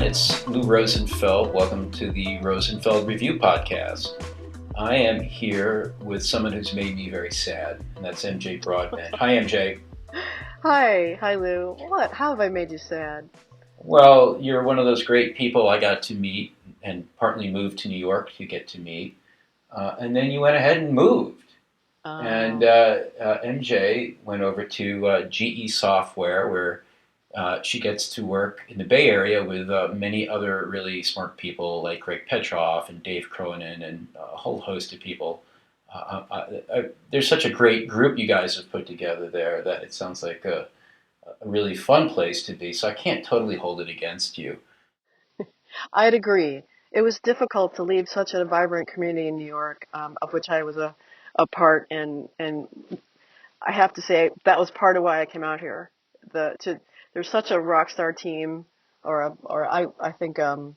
It's Lou Rosenfeld. Welcome to the Rosenfeld Review Podcast. I am here with someone who's made me very sad, and that's MJ Broadbent. Hi, MJ. Hi Lou. What? How have I made you sad? Well, you're one of those great people I got to meet and partly moved to New York to get to meet. And then you went ahead and moved. And Oh, MJ went over to GE Software, where she gets to work in the Bay Area with many other really smart people like Greg Petroff and Dave Cronin and a whole host of people. There's such a great group you guys have put together there that it sounds like a really fun place to be. So I can't totally hold it against you. I'd agree. It was difficult to leave such a vibrant community in New York, of which I was a part, and I have to say that was part of why I came out here. There's such a rock star team, or I think a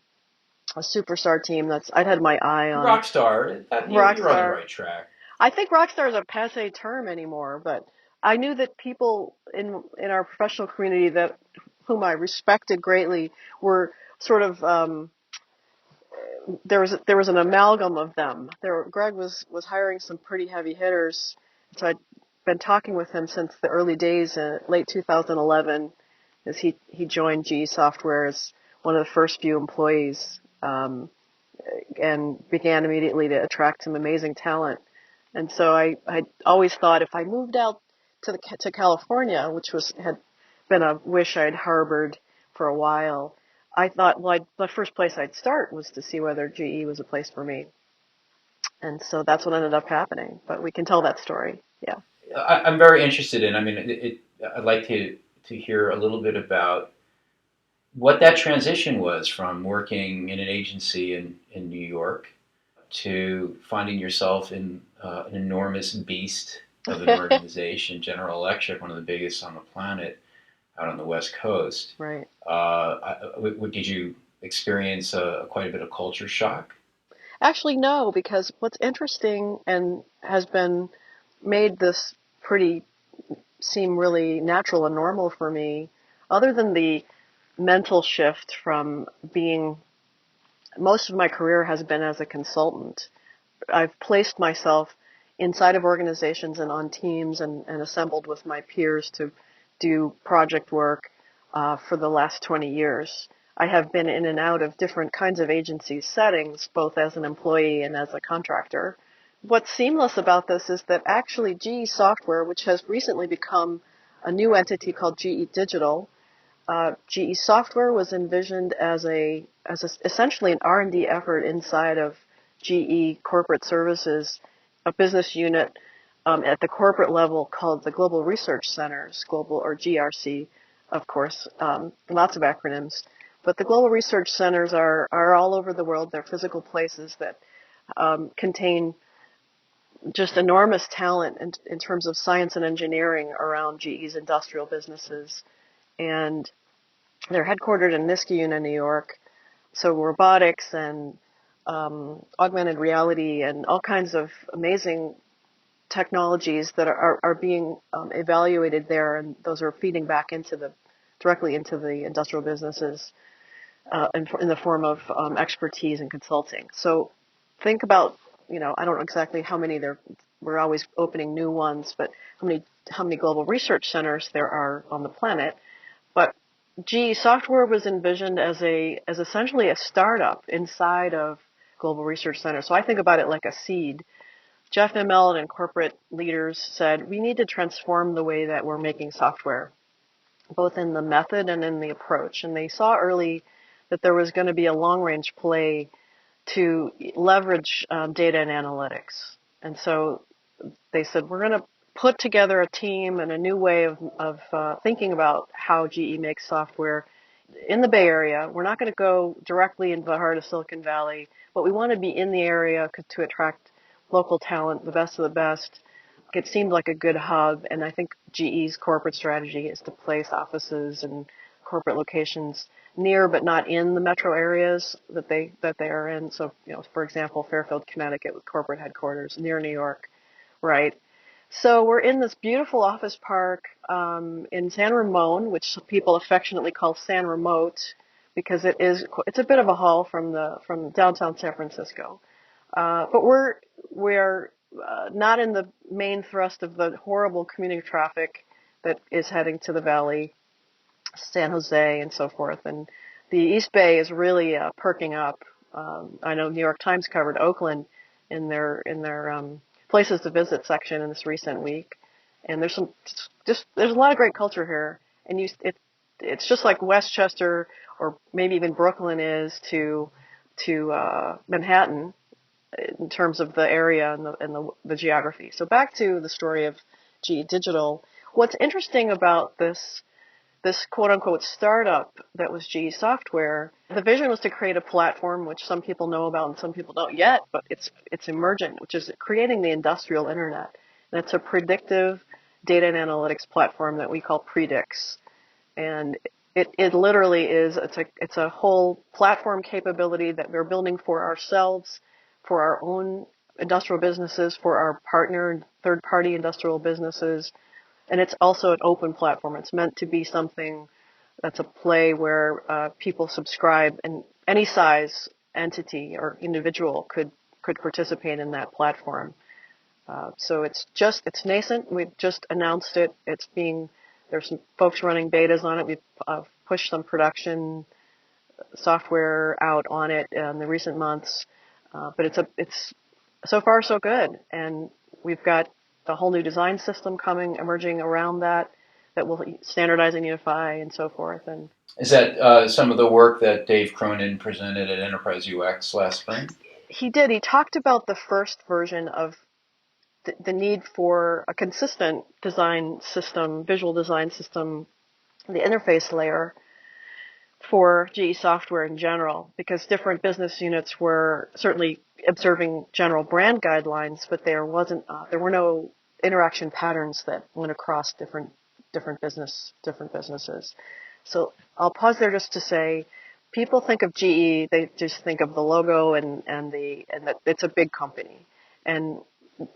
superstar team that's I'd had my eye on. Rockstar, Rock you're on the star. right track. I think rock star is a passé term anymore, but I knew that people in our professional community that whom I respected greatly were sort of there was an amalgam of them. Greg was hiring some pretty heavy hitters, so I'd been talking with him since the early days in late 2011, as he joined GE Software as one of the first few employees, and began immediately to attract some amazing talent. And so I always thought if I moved out to California, which had been a wish I'd harbored for a while, I thought, well, the first place I'd start was to see whether GE was a place for me. And so that's what ended up happening. But we can tell that story. Yeah. I'm very interested in. I mean, I'd like to hear a little bit about what that transition was from working in an agency in New York to finding yourself in an enormous beast of an organization, General Electric, one of the biggest on the planet, out on the West Coast. Right. Did you experience quite a bit of culture shock? Actually, no, because what's interesting and has been made this pretty seem really natural and normal for me, other than the mental shift from being most of my career has been as a consultant. I've placed myself inside of organizations and on teams and assembled with my peers to do project work for the last 20 years. I have been in and out of different kinds of agency settings, both as an employee and as a contractor. What's seamless about this is that actually GE Software, which has recently become a new entity called GE Digital, GE Software was envisioned as essentially an R&D effort inside of GE Corporate Services, a business unit at the corporate level called the Global Research Centers, global or GRC, of course, lots of acronyms. But the Global Research Centers are all over the world. They're physical places that contain just enormous talent in terms of science and engineering around GE's industrial businesses. And they're headquartered in Niskayuna, New York. So robotics and augmented reality and all kinds of amazing technologies that are being evaluated there, and those are feeding back directly into the industrial businesses in the form of expertise and consulting. So think about, I don't know exactly how many we're always opening new ones, but how many global research centers there are on the planet. But GE Software was envisioned as essentially a startup inside of Global Research Center. So I think about it like a seed. Jeff Immelt and corporate leaders said, we need to transform the way that we're making software, both in the method and in the approach. And they saw early that there was going to be a long-range play to leverage data and analytics. And so they said, we're going to put together a team and a new way of thinking about how GE makes software in the Bay Area. We're not going to go directly into the heart of Silicon Valley, but we want to be in the area to attract local talent, the best of the best. It seemed like a good hub, and I think GE's corporate strategy is to place offices and corporate locations near but not in the metro areas that they are in. So, for example, Fairfield, Connecticut with corporate headquarters near New York, right? So we're in this beautiful office park in San Ramon, which people affectionately call San Remote, because it's a bit of a haul from downtown San Francisco. But we're not in the main thrust of the horrible commuting traffic that is heading to the valley, San Jose, and so forth. And the East Bay is really perking up. I know New York Times covered Oakland in their places to visit section in this recent week, and there's a lot of great culture here, and it's just like Westchester or maybe even Brooklyn is to Manhattan in terms of the area and the geography. So back to the story of GE Digital. What's interesting about this quote unquote startup that was GE Software, the vision was to create a platform which some people know about and some people don't yet, but it's emergent, which is creating the industrial internet. And it's a predictive data and analytics platform that we call Predix. And it literally is it's a whole platform capability that we're building for ourselves, for our own industrial businesses, for our partner and third party industrial businesses, and it's also an open platform. It's meant to be something that's a play where people subscribe, and any size entity or individual could participate in that platform. So it's nascent. We've just announced it. There's some folks running betas on it. We've pushed some production software out on it in the recent months, but it's so far so good, and we've got a whole new design system emerging around that will standardize and unify and so forth. And is that some of the work that Dave Cronin presented at Enterprise UX last spring? he did. He talked about the first version of the need for a consistent design system, visual design system, the interface layer for GE software in general, because different business units were certainly observing general brand guidelines, but there were no interaction patterns that went across different businesses. So I'll pause there just to say, people think of GE, they just think of the logo and that it's a big company. And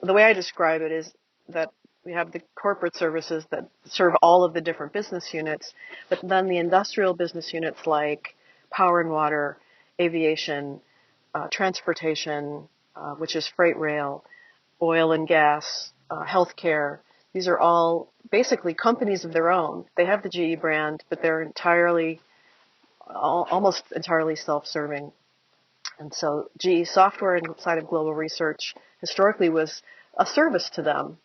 the way I describe it is that we have the corporate services that serve all of the different business units, but then the industrial business units like power and water, aviation, transportation, which is freight rail, oil and gas, healthcare. These are all basically companies of their own. They have the GE brand, but they're almost entirely self-serving. And so GE software inside of global research historically was a service to them.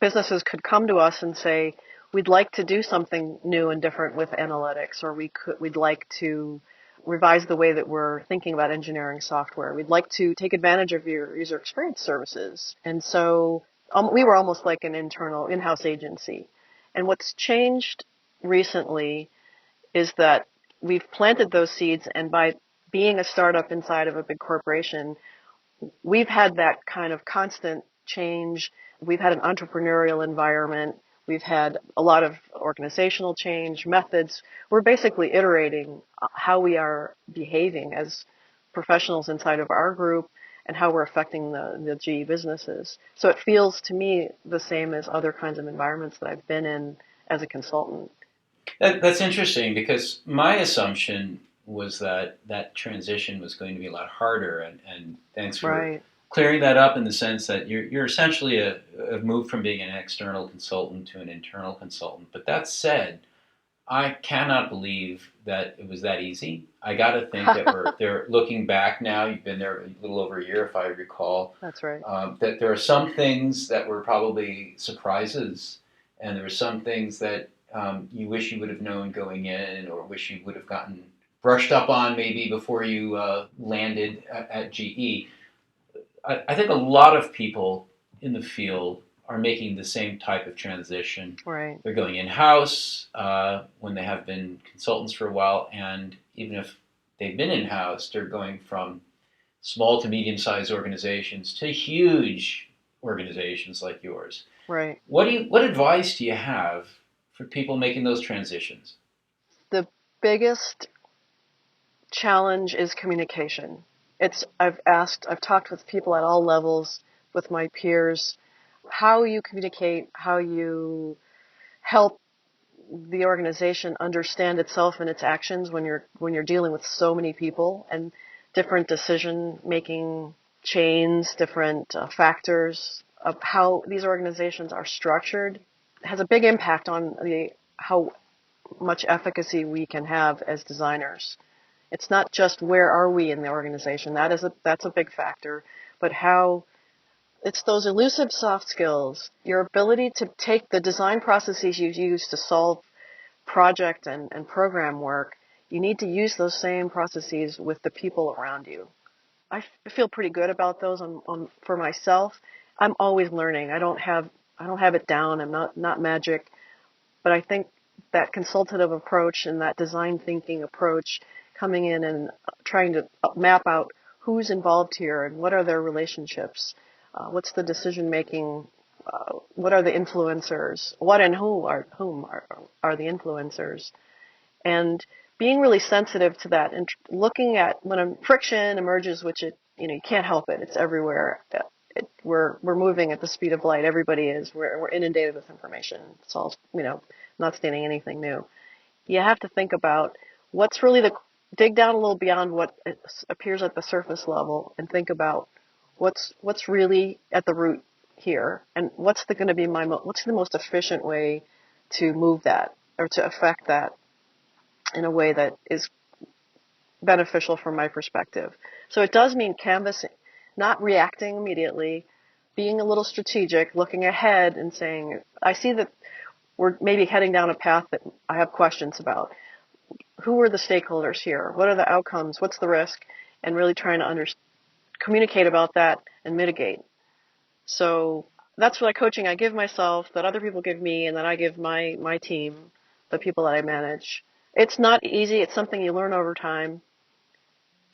Businesses could come to us and say, we'd like to do something new and different with analytics, or we'd like to revise the way that we're thinking about engineering software. We'd like to take advantage of your user experience services. And so we were almost like an internal in-house agency. And what's changed recently is that we've planted those seeds, and by being a startup inside of a big corporation, we've had that kind of constant change. We've had an entrepreneurial environment. We've had a lot of organizational change, methods. We're basically iterating how we are behaving as professionals inside of our group and how we're affecting the GE businesses. So it feels to me the same as other kinds of environments that I've been in as a consultant. That's interesting, because my assumption was that that transition was going to be a lot harder, and thanks for Right. clearing that up in the sense that you're essentially a move from being an external consultant to an internal consultant. But that said, I cannot believe that it was that easy. I got to think that they're looking back now. You've been there a little over a year, if I recall. That's right. That there are some things that were probably surprises, and there were some things that you wish you would have known going in, or wish you would have gotten brushed up on maybe before you landed at GE. I think a lot of people in the field are making the same type of transition. Right. They're going in-house when they have been consultants for a while, and even if they've been in-house, they're going from small to medium-sized organizations to huge organizations like yours. Right. What advice do you have for people making those transitions? The biggest challenge is communication. I've talked with people at all levels, with my peers, how you communicate, how you help the organization understand itself and its actions when you're dealing with so many people and different decision making chains, different factors of how these organizations are structured has a big impact on the how much efficacy we can have as designers. It's not just where are we in the organization. That's a big factor, but how it's those elusive soft skills, your ability to take the design processes you use to solve project and program work. You need to use those same processes with the people around you. Feel pretty good about those for myself. I'm always learning. I don't have it down. I'm not magic, but I think that consultative approach and that design thinking approach, coming in and trying to map out who's involved here and what are their relationships, what's the decision making, what are the influencers, what and whom are the influencers, and being really sensitive to that and looking at when a friction emerges, which you can't help it, it's everywhere. We're moving at the speed of light. Everybody is. We're inundated with information. It's all not stating anything new. You have to think about what's really dig down a little beyond what appears at the surface level and think about what's really at the root here and what's going to be what's the most efficient way to move that or to affect that in a way that is beneficial from my perspective. So it does mean canvassing, not reacting immediately, being a little strategic, looking ahead and saying, I see that we're maybe heading down a path that I have questions about. Who are the stakeholders here? What are the outcomes? What's the risk? And really trying to communicate about that and mitigate. So that's what coaching I give myself, that other people give me, and that I give my team, the people that I manage. It's not easy. It's something you learn over time.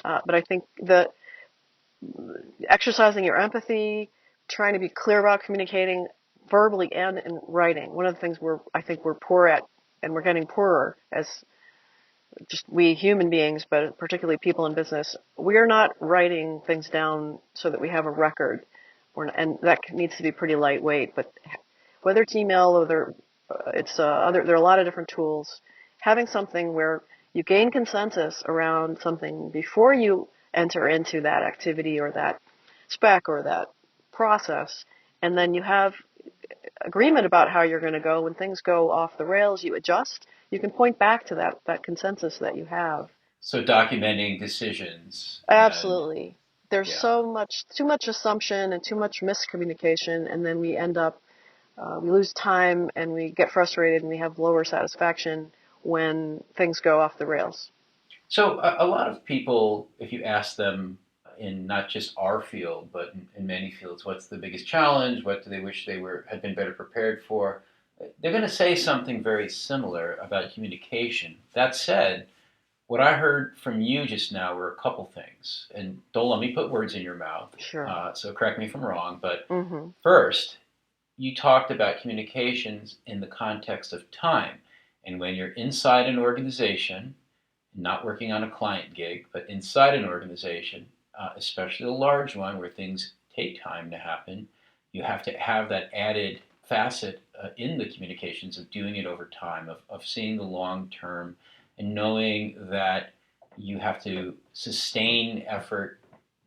But I think that exercising your empathy, trying to be clear about communicating verbally and in writing. One of the things I think we're poor at, and we're getting poorer as just we human beings, but particularly people in business, we're not writing things down so that we have a record, and that needs to be pretty lightweight. But whether it's email or there are a lot of different tools. Having something where you gain consensus around something before you enter into that activity or that spec or that process, and then you have agreement about how you're going to go. When things go off the rails, you adjust. You can point back to that consensus that you have. So documenting decisions and Absolutely. There's yeah. too much assumption and too much miscommunication, and then we end up, we lose time and we get frustrated and we have lower satisfaction when things go off the rails. So a lot of people, if you ask them in not just our field, but in many fields, what's the biggest challenge? What do they wish they had been better prepared for? They're going to say something very similar about communication. That said, what I heard from you just now were a couple things, and don't let me put words in your mouth. Sure. So correct me if I'm wrong, but Mm-hmm. first, you talked about communications in the context of time, and when you're inside an organization, not working on a client gig, but inside an organization, especially a large one where things take time to happen, you have to have that added facet in the communications of doing it over time, of seeing the long term and knowing that you have to sustain effort,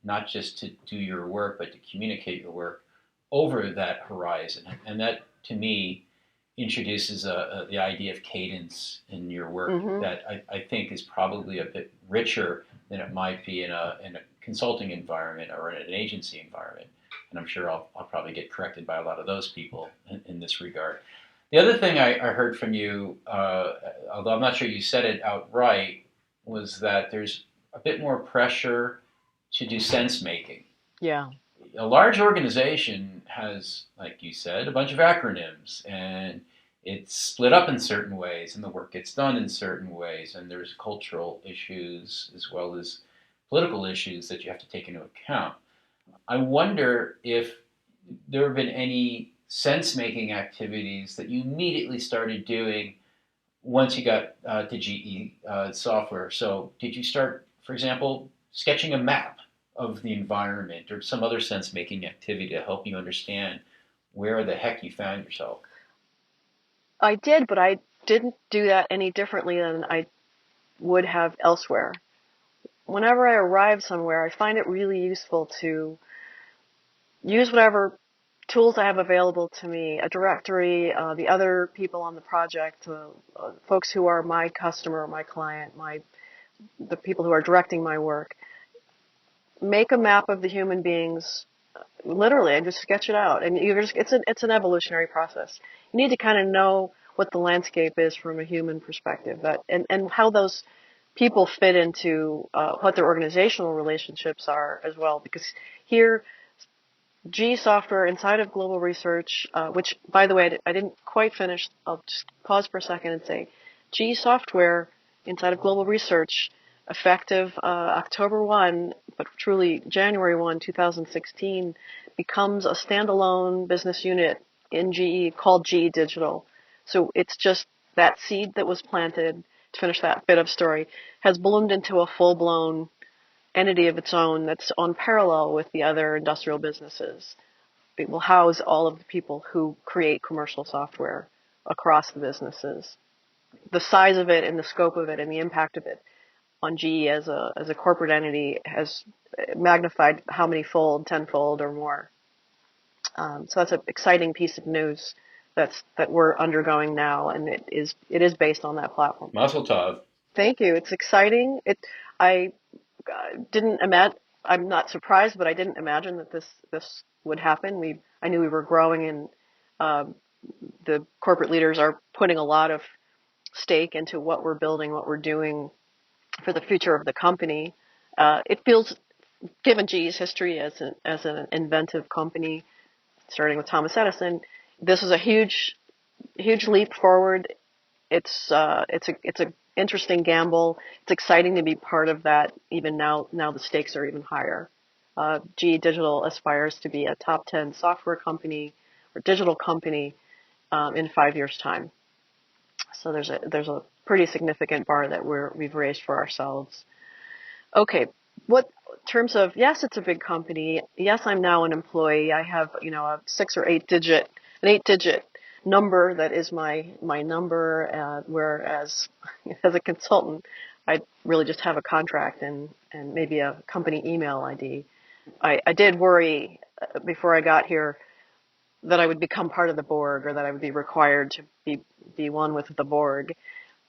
not just to do your work, but to communicate your work over that horizon. And that, to me, introduces the idea of cadence in your work Mm-hmm. that I think is probably a bit richer than it might be in a consulting environment or in an agency environment. And I'm sure I'll probably get corrected by a lot of those people in this regard. The other thing I heard from you, although I'm not sure you said it outright, was that there's a bit more pressure to do sense making. Yeah. A large organization has, like you said, a bunch of acronyms, and it's split up in certain ways, and the work gets done in certain ways, and there's cultural issues as well as political issues that you have to take into account. I wonder if there have been any sense-making activities that you immediately started doing once you got to GE software. So did you start, for example, sketching a map of the environment or some other sense-making activity to help you understand where the heck you found yourself? I did, but didn't do that any differently than I would have elsewhere. Whenever I arrive somewhere, I find it really useful to use whatever tools I have available to me, a directory, the other people on the project, folks who are my customer, my client, the people who are directing my work. Make a map of the human beings. Literally, I just sketch it out, and it's an evolutionary process. You need to kind of know what the landscape is from a human perspective, and how those people fit into what their organizational relationships are as well. Because here, G software inside of global research, which, by the way, I didn't quite finish. I'll just pause for a second and say, G software inside of global research, effective October 1, but truly January 1, 2016, becomes a standalone business unit in GE called GE Digital. So it's just that seed that was planted, to finish that bit of story, has bloomed into a full-blown entity of its own that's on parallel with the other industrial businesses. It will house all of the people who create commercial software across the businesses. The size of it and the scope of it and the impact of it on GE as a corporate entity has magnified how many fold, tenfold or more. So that's an exciting piece of news that we're undergoing now, and it is based on that platform. Mazel tov. Thank you. It's exciting. I didn't imagine. I'm not surprised, but I didn't imagine that this would happen. I knew we were growing, and the corporate leaders are putting a lot of stake into what we're building, what we're doing for the future of the company. It feels, given GE's history as an inventive company, starting with Thomas Edison, this is a huge leap forward. It's a interesting gamble. It's exciting to be part of that. Even now the stakes are even higher. GE Digital aspires to be a top 10 software company or digital company in 5 years' time. So there's a pretty significant bar that we've raised for ourselves. Okay, what in terms of, yes, it's a big company. Yes, I'm now an employee. I have a 6 or 8 digit number that is my number. Whereas as a consultant, I really just have a contract and maybe a company email ID. I did worry before I got here that I would become part of the Borg, or that I would be required to be one with the Borg.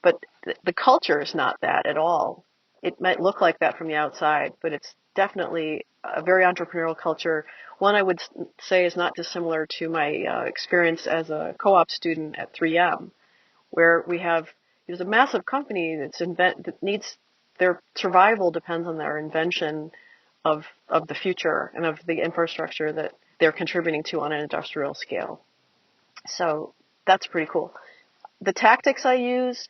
But the culture is not that at all. It might look like that from the outside, but it's definitely a very entrepreneurial culture. One I would say is not dissimilar to my experience as a co-op student at 3M, where there's a massive company that needs, their survival depends on their invention of the future and of the infrastructure that they're contributing to on an industrial scale. So that's pretty cool. The tactics I use,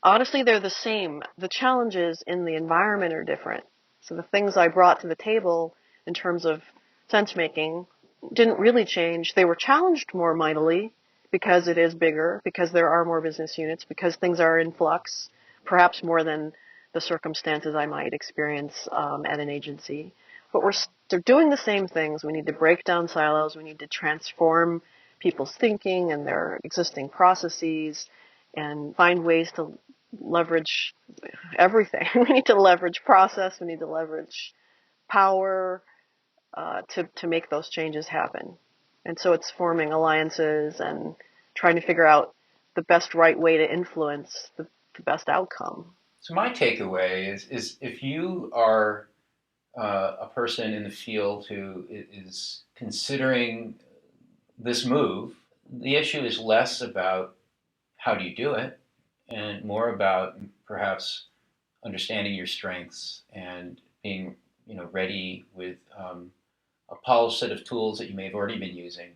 honestly, they're the same. The challenges in the environment are different. So the things I brought to the table in terms of sense making didn't really change. They were challenged more mightily because it is bigger, because there are more business units, because things are in flux, perhaps more than the circumstances I might experience at an agency. But they're doing the same things. We need to break down silos. We need to transform people's thinking and their existing processes and find ways to leverage everything. We need to leverage process. We need to leverage power to make those changes happen. And so it's forming alliances and trying to figure out the best right way to influence the best outcome. So my takeaway is if you are a person in the field who is considering this move, the issue is less about how do you do it and more about perhaps understanding your strengths and being ready with a polished set of tools that you may have already been using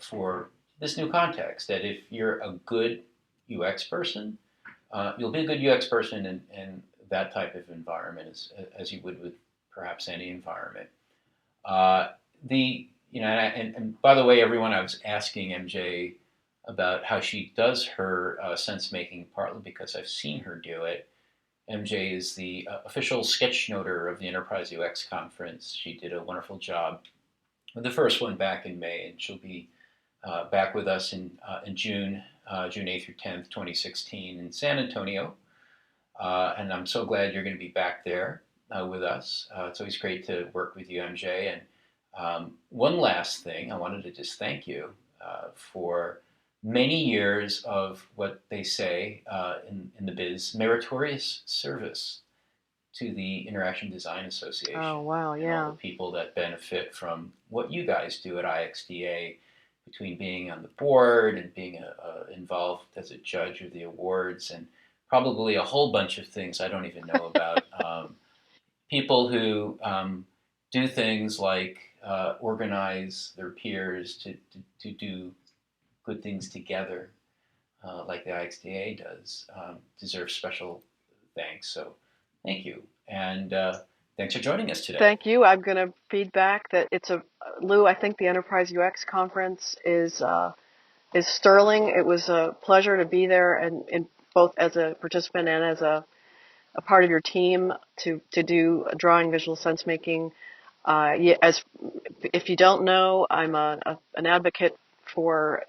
for this new context. That if you're a good UX person, you'll be a good UX person in that type of environment as you would with perhaps any environment. And by the way, everyone, I was asking MJ about how she does her sense making, partly because I've seen her do it. MJ is the official sketchnoter of the Enterprise UX conference. She did a wonderful job with the first one back in May, and she'll be back with us in June, June 8th through 10th, 2016 in San Antonio. And I'm so glad you're going to be back there with us. It's always great to work with you, MJ. And one last thing, I wanted to just thank you for many years of what they say in the biz, meritorious service to the Interaction Design Association. Oh, wow, and all yeah. the people that benefit from what you guys do at IXDA, between being on the board and being involved as a judge of the awards, and probably a whole bunch of things I don't even know about. People who do things like organize their peers to do good things together, like the IXDA does, deserve special thanks. So thank you. And thanks for joining us today. Thank you. I'm going to feed back that Lou, I think the Enterprise UX conference is sterling. It was a pleasure to be there, and both as a participant and as a part of your team to do drawing, visual sense making. If you don't know, I'm an advocate for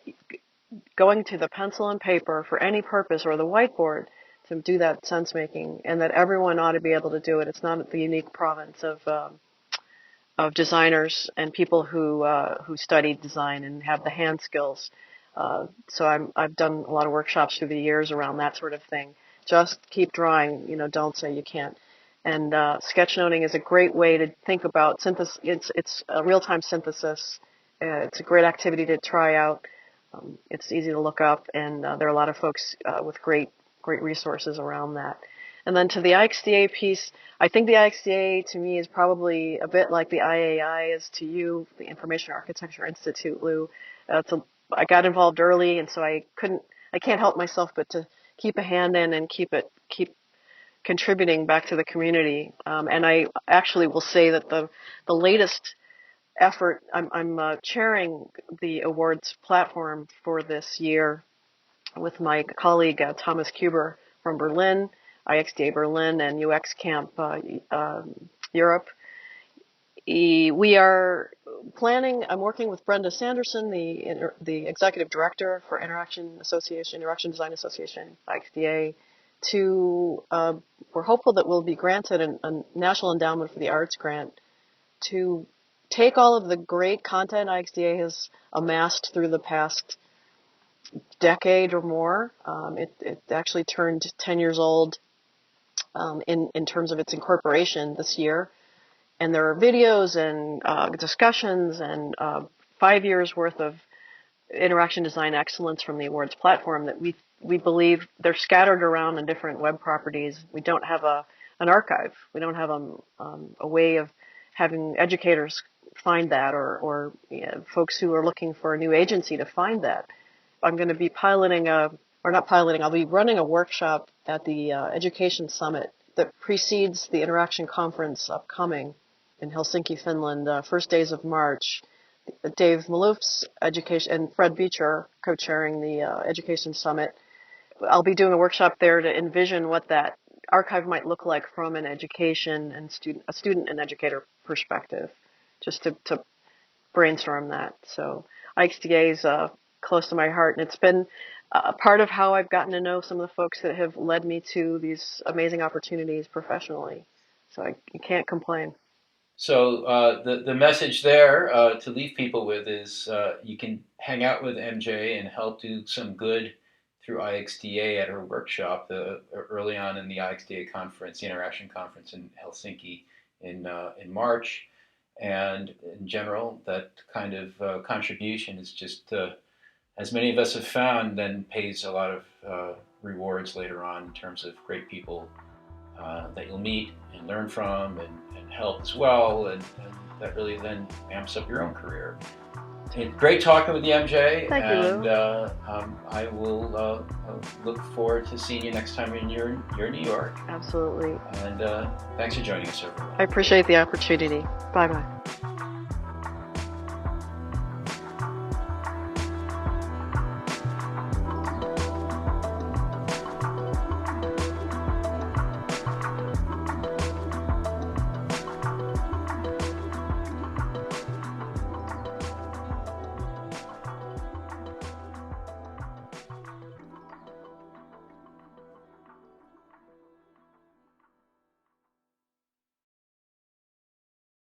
going to the pencil and paper for any purpose, or the whiteboard, to do that sense making, and that everyone ought to be able to do it. It's not the unique province of designers and people who study design and have the hand skills. So I've done a lot of workshops through the years around that sort of thing. Just keep drawing, don't say you can't. And sketchnoting is a great way to think about synthesis. It's a real-time synthesis. It's a great activity to try out. It's easy to look up, and there are a lot of folks with great resources around that. And then to the IXDA piece, I think the IXDA to me is probably a bit like the IAI is to you, the Information Architecture Institute, Lou. I got involved early, and so I can't help myself but to keep a hand in and keep contributing back to the community. And I actually will say that the latest effort, I'm chairing the awards platform for this year with my colleague Thomas Kuber from Berlin, IXDA Berlin, and UX Camp Europe. We are planning. I'm working with Brenda Sanderson, the executive director for Interaction Design Association, IXDA. We're hopeful that we'll be granted a National Endowment for the Arts grant to take all of the great content IXDA has amassed through the past decade or more. It actually turned 10 years old in terms of its incorporation this year. And there are videos and discussions and 5 years worth of interaction design excellence from the awards platform that we believe they're scattered around in different web properties. We don't have an archive. We don't have a way of having educators find that, or folks who are looking for a new agency to find that. I'm going to be I'll be running a workshop at the Education Summit that precedes the Interaction Conference upcoming in Helsinki, Finland, first days of March. Dave Malouf's education and Fred Beecher co-chairing the Education Summit. I'll be doing a workshop there to envision what that archive might look like from an education and student and educator perspective, just to brainstorm that. So IXDA is close to my heart, and it's been part of how I've gotten to know some of the folks that have led me to these amazing opportunities professionally. So I can't complain. So the message there to leave people with is you can hang out with MJ and help do some good through IXDA at her workshop early on in the IXDA conference, the Interaction Conference in Helsinki in March. And in general, that kind of contribution is just, as many of us have found, then pays a lot of rewards later on in terms of great people that you'll meet and learn from and help as well, and that really then amps up your own career. Great talking with you, MJ. Thank you, Lou. And I will look forward to seeing you next time you're in New York. Absolutely. And thanks for joining us, everyone. I appreciate the opportunity. Bye-bye.